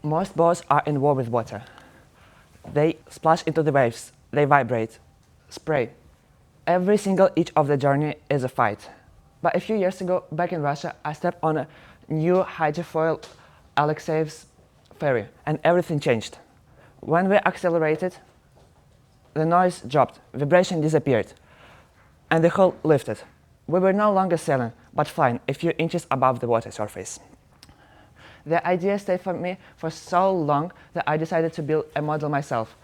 Most boats are in war with water. They splash into the waves, they vibrate, spray. Every single inch of the journey is a fight. But a few years ago, back in Russia, I stepped on a new hydrofoil Alexeyev's ferry, and everything changed. When we accelerated, the noise dropped, vibration disappeared, and the hull lifted. We were no longer sailing, but flying a few inches above the water surface. The idea stayed for me for so long that I decided to build a model myself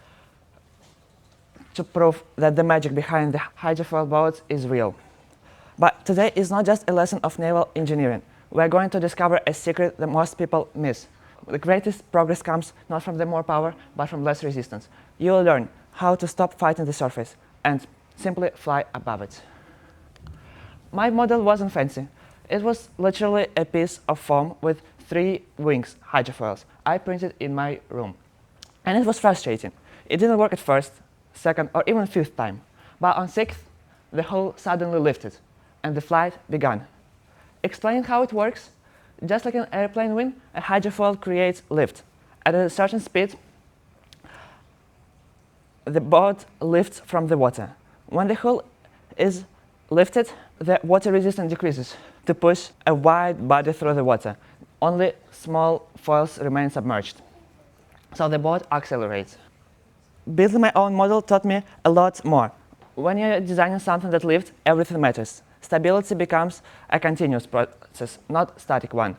to prove that the magic behind the hydrofoil boats is real. But today is not just a lesson of naval engineering. We are going to discover a secret that most people miss. The greatest progress comes not from the more power, but from less resistance. You will learn how to stop fighting the surface and simply fly above it. My model wasn't fancy. It was literally a piece of foam with 3 wings, hydrofoils, I printed in my room. And it was frustrating. It didn't work at first, second, or even 5th time. But on 6th, the hull suddenly lifted, and the flight began. Explaining how it works, just like an airplane wing, a hydrofoil creates lift. At a certain speed, the boat lifts from the water. When the hull is lifted, the water resistance decreases to push a wide body through the water. Only small foils remain submerged, so the boat accelerates. Building my own model taught me a lot more. When you're designing something that lifts, everything matters. Stability becomes a continuous process, not a static one.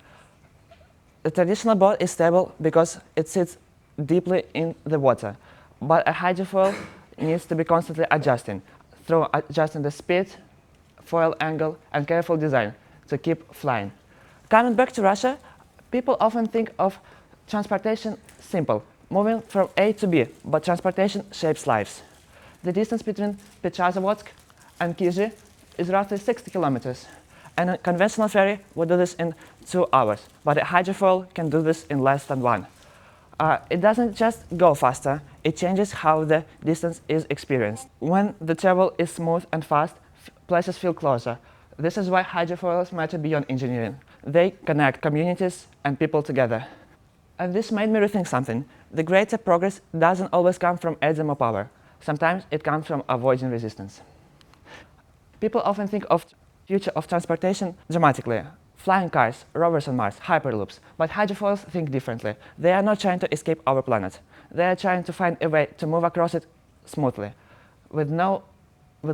The traditional boat is stable because it sits deeply in the water, but a hydrofoil needs to be constantly adjusting, through adjusting the speed, foil angle, and careful design to keep flying. Coming back to Russia, people often think of transportation simple, moving from A to B, but transportation shapes lives. The distance between Petrozavodsk and Kizhi is roughly 60 kilometers, and a conventional ferry would do this in 2 hours, but a hydrofoil can do this in less than 1. It doesn't just go faster, it changes how the distance is experienced. When the travel is smooth and fast, places feel closer. This is why hydrofoils matter beyond engineering. They connect communities and people together. And this made me rethink something. The greater progress doesn't always come from adding more power. Sometimes it comes from avoiding resistance. People often think of the future of transportation dramatically. Flying cars, rovers on Mars, hyperloops. But hydrofoils think differently. They are not trying to escape our planet. They are trying to find a way to move across it smoothly, with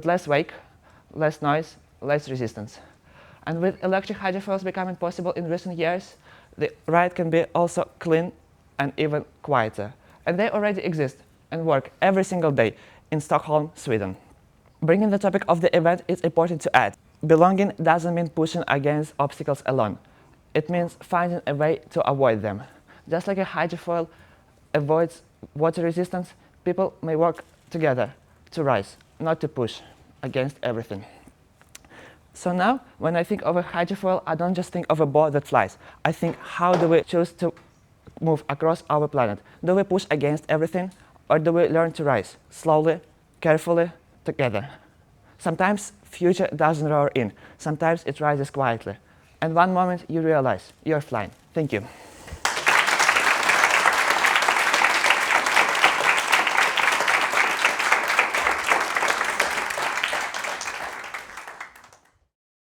less wake, less noise, less resistance. And with electric hydrofoils becoming possible in recent years, the ride can be also clean and even quieter. And they already exist and work every single day in Stockholm, Sweden. Bringing the topic of the event is important to add. Belonging doesn't mean pushing against obstacles alone. It means finding a way to avoid them. Just like a hydrofoil avoids water resistance, people may work together to rise, not to push against everything. So now, when I think of a hydrofoil, I don't just think of a boat that flies. I think, how do we choose to move across our planet? Do we push against everything, or do we learn to rise, slowly, carefully, together? Sometimes future doesn't roar in. Sometimes it rises quietly. And one moment you realize you're flying. Thank you.